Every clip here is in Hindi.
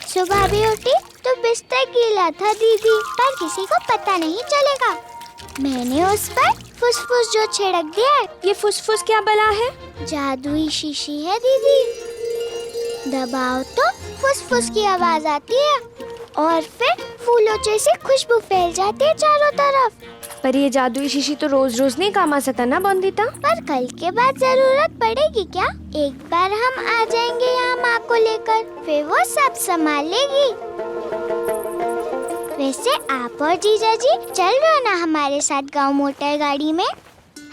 सुबह भी उठी तो बिस्तर गीला था दीदी, पर किसी को पता नहीं चलेगा। मैंने उस पर फुसफुस जो छिड़क दिया है। ये फुसफुस क्या बला है? जादुई शीशी है दीदी, दबाओ तो फुसफुस की आवाज आती है और फिर फूलों जैसी खुशबू फैल जाती है चारों तरफ। पर ये जादुई शीशी तो रोज रोज नहीं काम आ सकता ना बंदिता? पर कल के बाद जरूरत पड़ेगी क्या? एक बार हम आ जाएंगे यहाँ माँ को लेकर, फिर वो सब संभाल लेगी। वैसे आप और जीजा जी चल रहे हो ना हमारे साथ गांव मोटर गाड़ी में?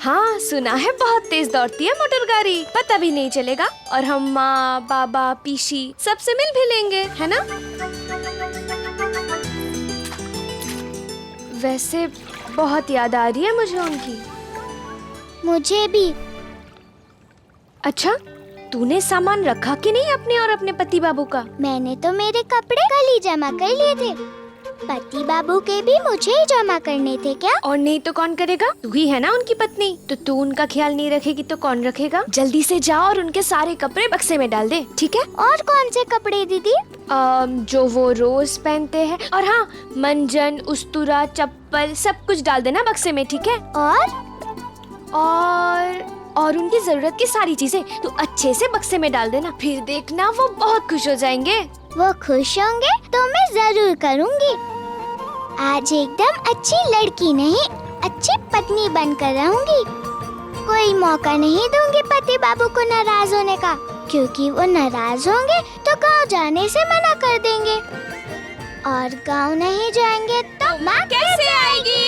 हाँ सुना है, बहुत तेज दौड़ती है मोटर गाड़ी, पता भी नहीं चलेगा। और हम माँ बाबा पीसी सबसे मिल भी लेंगे, है ना? वैसे बहुत याद आ रही है मुझे उनकी। मुझे भी। अच्छा, तूने सामान रखा कि नहीं अपने और अपने पति बाबू का? मैंने तो मेरे कपड़े कल ही जमा कर लिए थे, पति बाबू के भी मुझे ही जमा करने थे। क्या? और नहीं तो कौन करेगा? तू ही है ना उनकी पत्नी, तो तू उनका ख्याल नहीं रखेगी तो कौन रखेगा? जल्दी से जा और उनके सारे कपड़े बक्से में डाल दे, ठीक है? और कौन से कपड़े दीदी? जो वो रोज पहनते हैं, और हाँ मंजन उस्तुरा चप्पल सब कुछ डाल देना बक्से में, ठीक है? और उनकी जरूरत की सारी चीजें तू अच्छे से बक्से में डाल देना, फिर देखना वो बहुत खुश हो जाएंगे। वो खुश होंगे तो मैं जरूर करूँगी। आज एकदम अच्छी लड़की नहीं, अच्छी पत्नी बनकर रहूंगी। कोई मौका नहीं दूंगी पति बाबू को नाराज होने का, क्योंकि वो नाराज होंगे तो गांव जाने से मना कर देंगे, और गांव नहीं जाएंगे तो माँ कैसे आएगी?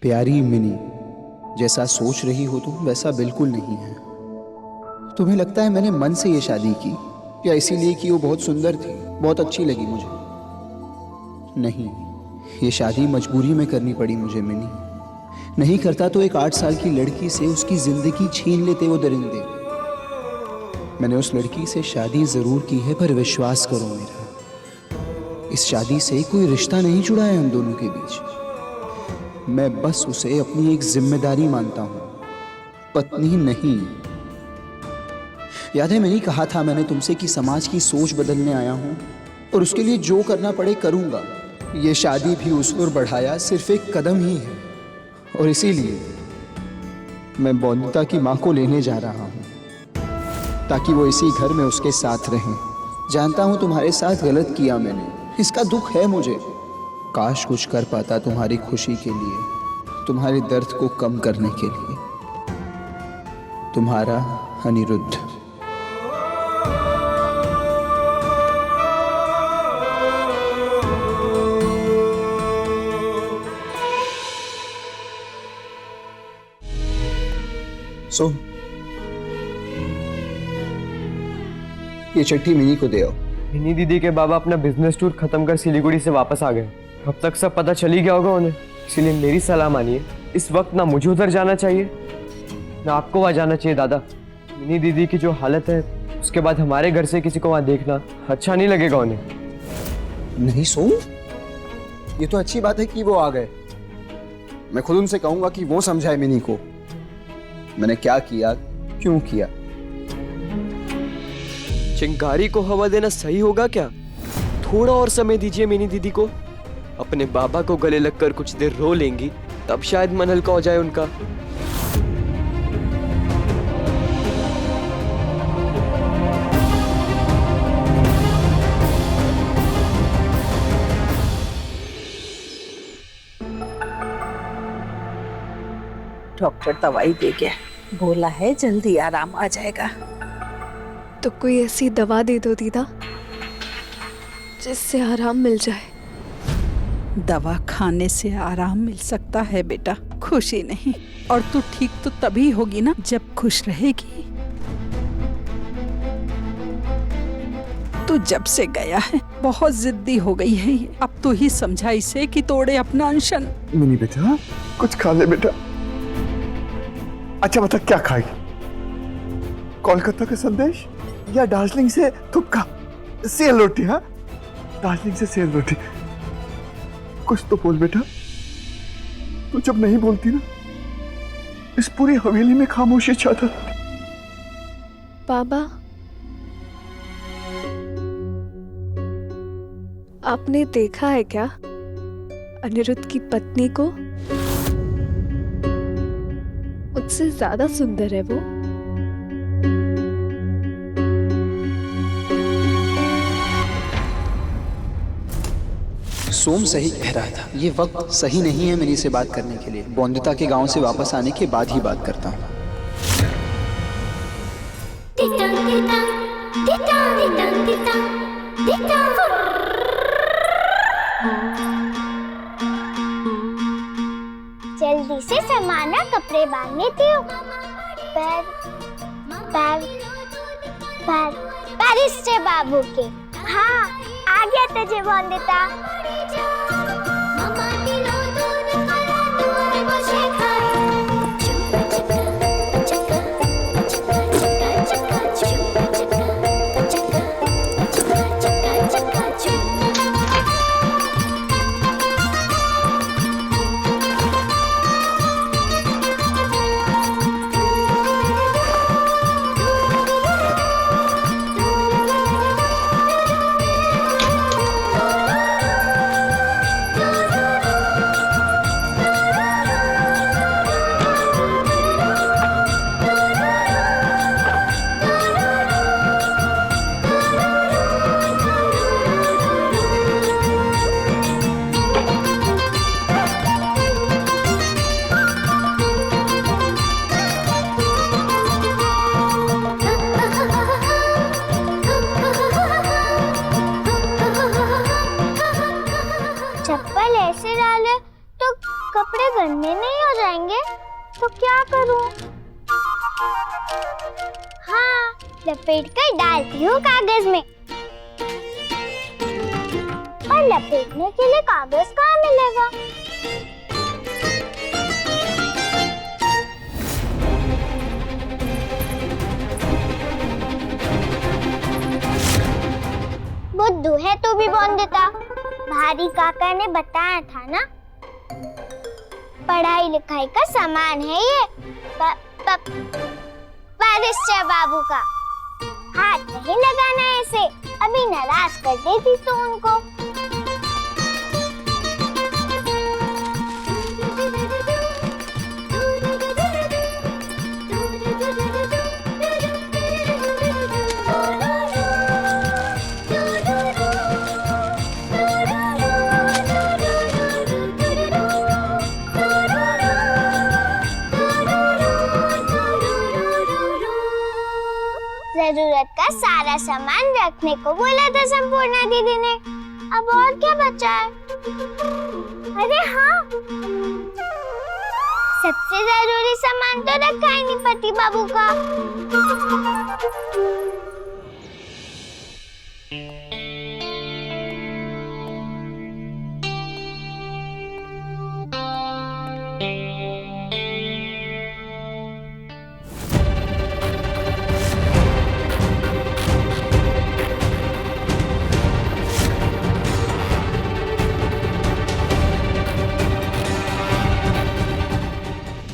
प्यारी मिनी, जैसा सोच रही हो तुम वैसा बिल्कुल नहीं है। तुम्हें लगता है मैंने मन से ये शादी की, या इसीलिए कि वो बहुत सुंदर थी, बहुत अच्छी लगी मुझे? नहीं, ये शादी मजबूरी में करनी पड़ी मुझे मिनी। नहीं करता तो एक 8 साल की लड़की से उसकी जिंदगी छीन लेते वो दरिंदे। मैंने उस लड़की से शादी जरूर की है, पर विश्वास करो मेरा, इस शादी से कोई रिश्ता नहीं जुड़ा है हम दोनों के बीच। मैं बस उसे अपनी एक जिम्मेदारी मानता हूं, पत्नी नहीं। याद है मैंने कहा था मैंने तुमसे कि समाज की सोच बदलने आया हूं, और उसके लिए जो करना पड़े करूंगा। ये शादी भी उस ओर बढ़ाया सिर्फ एक कदम ही है, और इसीलिए मैं बौद्धिता की मां को लेने जा रहा हूं, ताकि वो इसी घर में उसके साथ रहें। जानता हूं तुम्हारे साथ गलत किया मैंने, इसका दुख है मुझे। काश कुछ कर पाता तुम्हारी खुशी के लिए, तुम्हारे दर्द को कम करने के लिए। तुम्हारा अनिरुद्ध। ये चिट्ठी मिनी को दे आओ। मिनी दीदी के बाबा अपना बिजनेस टूर खत्म कर सिलीगुड़ी से वापस आ गए। अब तक सब पता चल ही गया होगा उन्हें, इसीलिए मेरी सलाह मानिए, इस वक्त ना मुझे उधर जाना चाहिए ना आपको वहां जाना चाहिए दादा। मिनी दीदी की जो हालत है, उसके बाद हमारे घर से किसी को वहां देखना अच्छा नहीं लगेगा उन्हें। नहीं सोम, ये तो अच्छी बात है कि वो आ गए। मैं खुद उनसे कहूंगा कि वो समझाए मिनी को मैंने क्या किया, क्यों किया। चिंगारी को हवा देना सही होगा क्या? थोड़ा और समय दीजिए मिनी दीदी को, अपने बाबा को गले लगकर कुछ देर रो लेंगी, तब शायद मन हल्का हो जाए उनका। डॉक्टर दवाई दे गया, बोला है जल्दी आराम आ जाएगा। तो कोई ऐसी दवा दे दो दीदा जिससे आराम मिल जाए। दवा खाने से आराम मिल सकता है बेटा, खुशी नहीं। और तू ठीक तो तभी होगी ना जब खुश रहेगी। तू जब से गया है बहुत जिद्दी हो गई है ये। अब तू ही समझा इसे कि तोड़े अपना अनशन। मिनी बेटा कुछ खा ले बेटा। अच्छा बता क्या खाई? कोलकाता का संदेश या दार्जिलिंग से थुपका सेल रोटी? हाँ, दार्जिलिंग से सेल रोटी। कुछ तो बोल बेटा, तू जब नहीं बोलती ना इस पूरी हवेली में खामोशी छाता था। बाबा, आपने देखा है क्या अनिरुद्ध की पत्नी को? मुझसे ज्यादा सुंदर है वो। सोम सही कह रहा था, ये वक्त सही नहीं है मिनी से बात करने के लिए। बोंदिता के गांव से वापस आने के बाद ही बात करता हूँ। जल्दी से समाना, कपड़े बांध लेती हूँ। पैर पैर पैर बैरिस्टर बाबू के। हाँ, आ गया तुझे बोंदिता। चप्पल ऐसे डाले तो कपड़े गंदे नहीं हो जाएंगे, तो क्या करूं? हाँ, लपेट कर डालती हूँ कागज में। पर लपेटने के लिए कागज कहाँ मिलेगा? बुद्धू है तू भी बोंदिता। भारी काका ने बताया था ना, पढ़ाई लिखाई का सामान है ये। बैरिस्टर बाबू का। हाथ नहीं लगाना ऐसे, अभी नाराज कर देती तो उनको। जरूरत का सारा सामान रखने को बोला था संपूर्णा दीदी ने। अब और क्या बचा है? अरे हाँ, सबसे जरूरी सामान तो रखा ही नहीं पति बाबू का।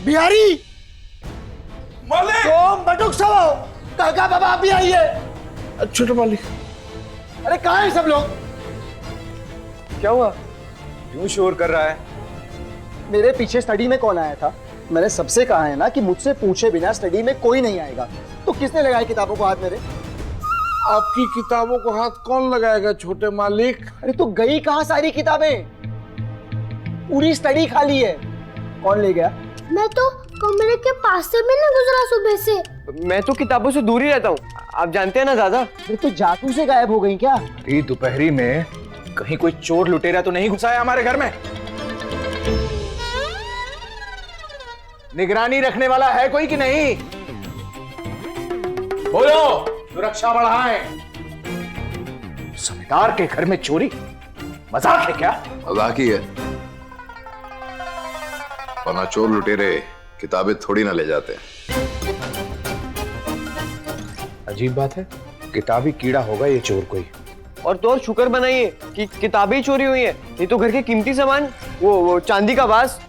बिहारी, सोम, बटुक सब आओ। काका बाबा आप भी आइए। छोटे मालिक, अरे कहाँ हैं सब लोग? क्या हुआ? क्यों शोर कर रहा है? मेरे पीछे स्टडी में कौन आया था? मैंने सबसे कहा है ना कि मुझसे पूछे बिना स्टडी में कोई नहीं आएगा। तो किसने लगाया किताबों को हाथ मेरे? आपकी किताबों को हाथ कौन लगाएगा छोटे मालिक? अरे तो गई कहाँ सारी किताबें? पूरी स्टडी खाली है। कौन ले गया? मैं तो कमरे के पास से भी नहीं गुजरा सुबह से। मैं तो किताबों से दूर ही रहता हूँ, आप जानते हैं ना दादा। अरे तो जादू से गायब हो गई क्या? अरे दोपहरी में कहीं कोई चोर लुटेरा तो नहीं घुसा है हमारे घर में? निगरानी रखने वाला है कोई कि नहीं? बोलो, सुरक्षा बढ़ाएं। जमींदार के घर में चोरी मजाक है क्या? मजाक ही है, वरना चोर लुटेरे किताबें थोड़ी ना ले जाते। अजीब बात है, किताबी कीड़ा होगा ये चोर कोई। और तो और शुक्र बनाइए कि किताबें चोरी हुई है, नहीं तो घर के कीमती सामान, वो चांदी का वास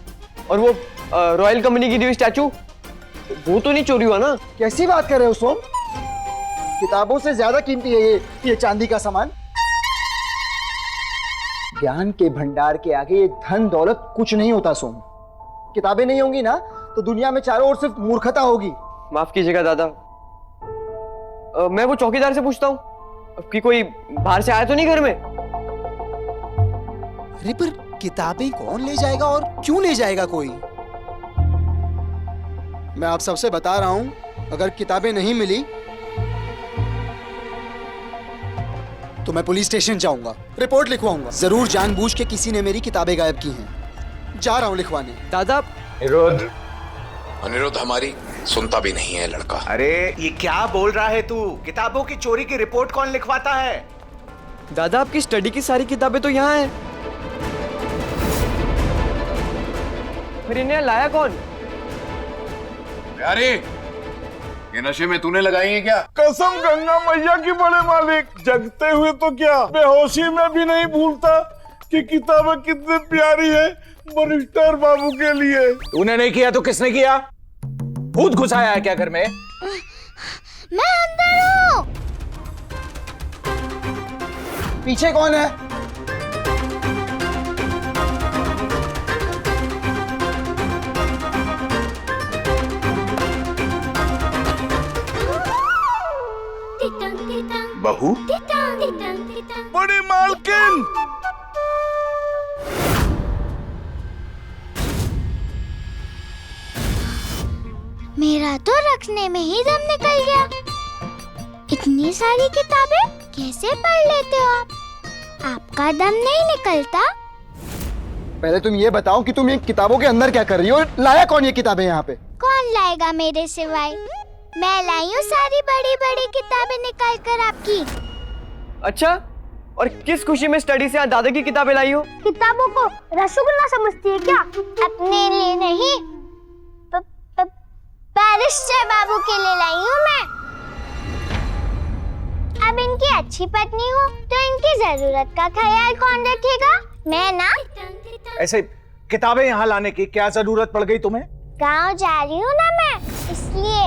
और वो रॉयल कंपनी की दी हुई स्टैचू, वो तो नहीं चोरी हुआ ना। कैसी बात कर रहे हो सोम? किताबों से ज्यादा कीमती है ये चांदी का सामान। ज्ञान के भंडार के आगे ये धन दौलत कुछ नहीं होता सोम। किताबें नहीं होंगी ना तो दुनिया में चारों ओर सिर्फ मूर्खता होगी। माफ कीजिएगा दादा, मैं वो चौकीदार से पूछता हूँ कि कोई बाहर से आया तो नहीं घर में। अरे पर किताबें कौन ले जाएगा और क्यों ले जाएगा कोई? मैं आप सबसे बता रहा हूं, अगर किताबें नहीं मिली तो मैं पुलिस स्टेशन जाऊंगा, रिपोर्ट लिखवाऊंगा। जरूर जानबूझ के किसी ने मेरी किताबें गायब की हैं। जा रहा हूं लिखवाने। दादा अनिरुद्ध, अनिरुद्ध हमारी सुनता भी नहीं है लड़का। अरे ये क्या बोल रहा है तू? किताबों की चोरी की रिपोर्ट कौन लिखवाता है? दादा आपकी स्टडी की सारी किताबें तो यहाँ हैं। फिर इन्हें लाया कौन? अरे ये नशे में तूने लगाई है क्या? कसम गंगा मैया की बड़े मालिक, जगते हुए तो क्या बेहोशी में भी नहीं भूलता कि किताबें कितनी प्यारी है बरिस्टर बाबू के लिए। तूने नहीं किया तो किसने किया? भूत घुसाया है क्या घर में? मैं अंदर हूँ। पीछे कौन है? बहू, बड़ी मालकिन, मेरा तो रखने में ही दम निकल गया। इतनी सारी किताबें कैसे पढ़ लेते हो आप? आपका दम नहीं निकलता? पहले तुम ये बताओ कि तुम ये किताबों के अंदर क्या कर रही हो? लाया कौन ये किताबें यहाँ पे? कौन लाएगा मेरे सिवाय? मैं लाई हूँ सारी बड़ी बड़ी किताबें निकाल कर आपकी। अच्छा, और किस खुशी में स्टडी से यहाँ दादा की किताबें लाई हो? किताबों को रसगुल्ला समझती है क्या? अपने लिए नहीं, बैरिस्टर बाबू के लिए लाई हूँ मैं। अब इनकी अच्छी पत्नी हूँ तो इनकी जरूरत का ख्याल कौन रखेगा? मैं ना। ऐसे किताबें यहाँ लाने की क्या जरूरत पड़ गई तुम्हें? गांव जा रही हूँ ना मैं, इसलिए।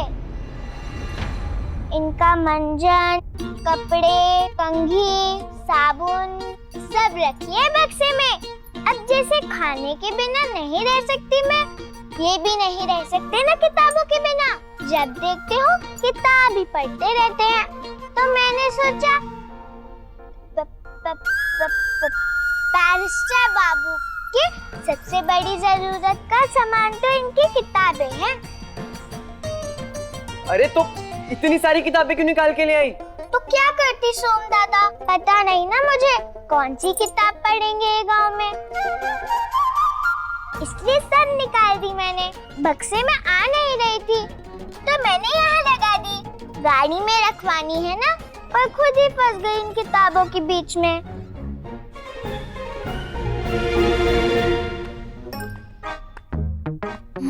इनका मंजन, कपड़े, कंघी, साबुन सब रखिए बक्से में। अब जैसे खाने के बिना नहीं रह सकती मैं, ये भी नहीं रह सकते ना किताबों के बिना। जब देखते हो किताब ही पढ़ते रहते हैं, तो मैंने सोचा बैरिस्टर बाबू की सबसे बड़ी जरूरत का सामान तो इनकी किताबें हैं। अरे तो इतनी सारी किताबें क्यों निकाल के ले आई? तो क्या करती सोम दादा? पता नहीं ना मुझे कौन सी किताब पढ़ेंगे गांव में, इसलिए सब निकाल दी मैंने। बक्से में आ नहीं रही थी तो मैंने यहाँ लगा दी। गाड़ी में रखवानी है ना, और खुद ही फंस गई इन किताबों के बीच में।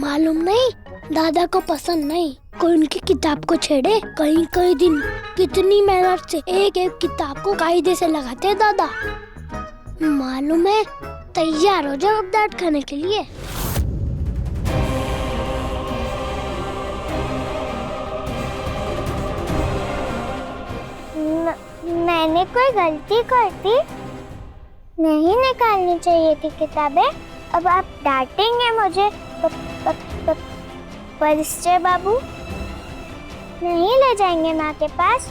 मालूम नहीं, दादा को पसंद नहीं कोई उनकी किताब को छेड़े। कई कई दिन कितनी मेहनत से एक एक किताब को कायदे से लगाते हैं दादा। मालूम है, तैयार हो जाओ अब डांट खाने के लिए। मैंने कोई गलती कर दी? नहीं निकालनी चाहिए थी किताबें। अब आप डांटेंगे मुझे बैरिस्टर बाबू? नहीं ले जाएंगे माँ के पास?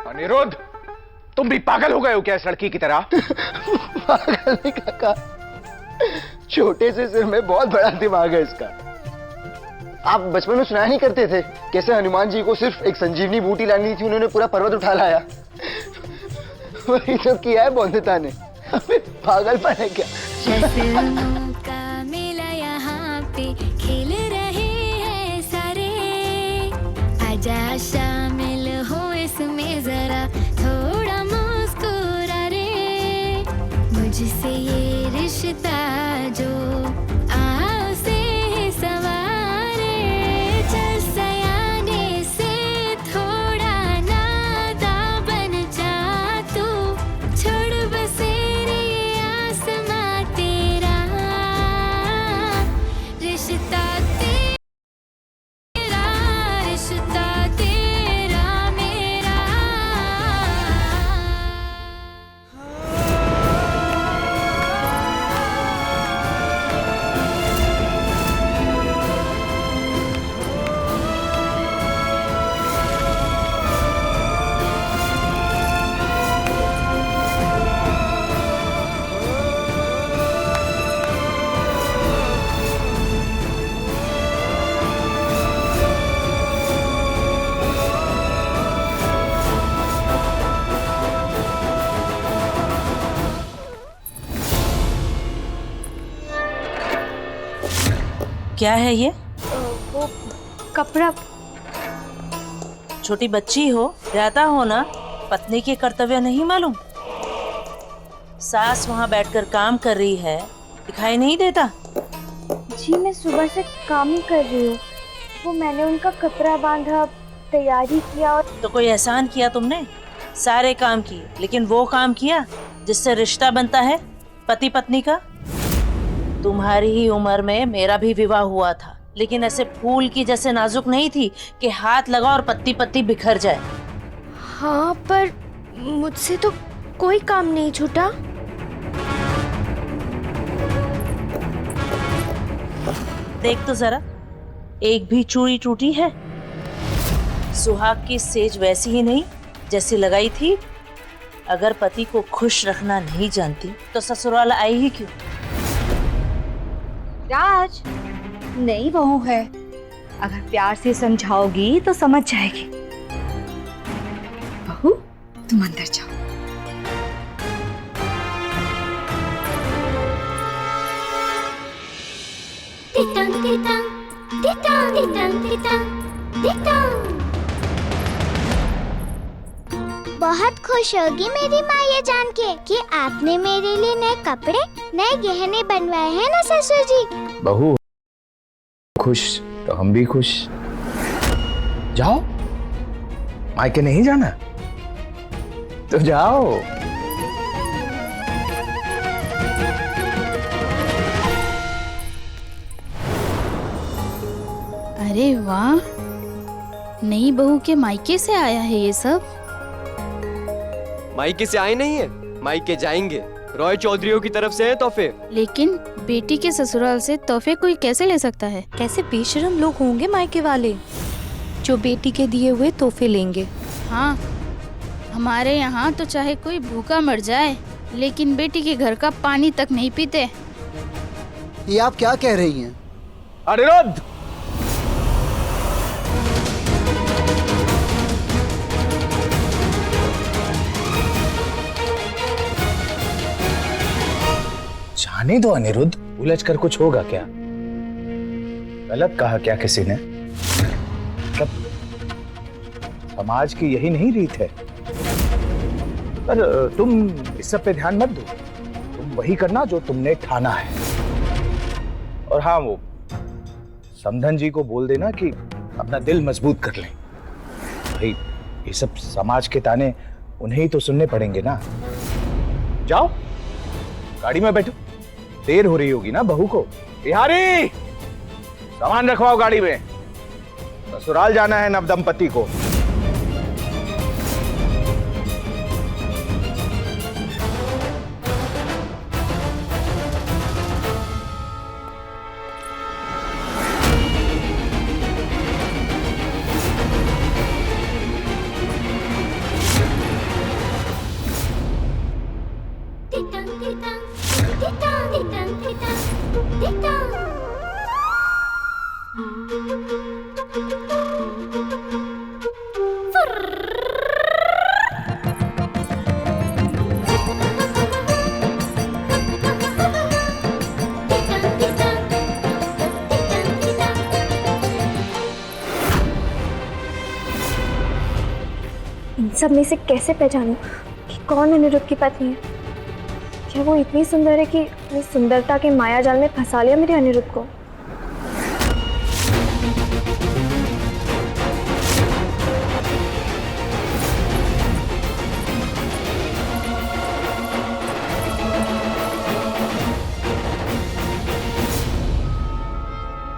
अनिरुद्ध, तुम भी पागल हो गए हो क्या इस लड़की की तरह? पागल नहीं काका, छोटे से सिर में बहुत बड़ा दिमाग है इसका। आप बचपन में सुनाया नहीं करते थे कैसे हनुमान जी को सिर्फ एक संजीवनी बूटी लानी थी, उन्होंने पूरा पर्वत उठा लाया? वही तो किया है बौद्धता ने। अबे पागलपन है क्या? का मेला यहाँ पे खेल रहे हैं सारे, आजा शामिल हो इसमें जरा थोड़ा मुस्कुरा क्या है ये? वो कपड़ा। छोटी बच्ची हो, रहता हो ना, पत्नी के कर्तव्य नहीं मालूम? सास वहाँ बैठकर काम कर रही है, दिखाई नहीं देता? जी मैं सुबह से काम ही कर रही हूँ। वो मैंने उनका कपड़ा बांधा, तैयारी किया और तो कोई एहसान किया तुमने? सारे काम किए, लेकिन वो काम किया जिससे रिश्ता बनता है पति पत्नी का? तुम्हारी ही उम्र में मेरा भी विवाह हुआ था, लेकिन ऐसे फूल की जैसे नाजुक नहीं थी कि हाथ लगा और पत्ती पत्ती बिखर जाए। हाँ, पर मुझसे तो कोई काम नहीं छूटा। देख तो जरा, एक भी चूड़ी टूटी है? सुहाग की सेज वैसी ही नहीं जैसी लगाई थी। अगर पति को खुश रखना नहीं जानती तो ससुराल आई ही क्यों? राज, नई बहू है, अगर प्यार से समझाओगी तो समझ जाएगी। बहू, तुम अंदर जाओ। तितंग तितंग तितंग तितंग तितंग तितंग। बहुत खुश होगी मेरी माँ ये जान के कि आपने मेरे लिए नए कपड़े, नए गहने बनवाए हैं ना ससुर जी। बहू खुश तो हम भी खुश। जाओ, मायके नहीं जाना तो जाओ। अरे वाह, नई बहू के मायके से आया है ये सब। मायके से आए नहीं है, मायके जाएंगे। रॉय चौधरियों की तरफ से है तोहफे। लेकिन बेटी के ससुराल से तोहफे कोई कैसे ले सकता है? कैसे बेशरम लोग होंगे मायके वाले जो बेटी के दिए हुए तोहफे लेंगे। हाँ, हमारे यहाँ तो चाहे कोई भूखा मर जाए लेकिन बेटी के घर का पानी तक नहीं पीते। ये आप क्या कह रही हैं? अनिरुद्ध, जाने दो अनिरुद्ध, उलझ कर कुछ होगा क्या? गलत कहा क्या किसी ने? मतलब समाज की यही नहीं रीत है। पर तुम इस सब पे ध्यान मत दो, तुम वही करना जो तुमने ठाना है। और हाँ, वो समधन जी को बोल देना कि अपना दिल मजबूत कर लें। भाई ये सब समाज के ताने उन्हें ही तो सुनने पड़ेंगे ना। जाओ, गाड़ी में बैठो, देर हो रही होगी ना बहू को। बिहारी, सामान रखवाओ गाड़ी में, ससुराल जाना है नवदंपति को। तितंग तितंग तितंग तितंग तितंग तितंग। इन सब में से कैसे पहचानूं कि कौन अनिरुद्ध की पत्नी है? क्या वो इतनी सुंदर है कि अपनी सुंदरता के माया जाल में फंसा लिया मेरे अनिरुद्ध को?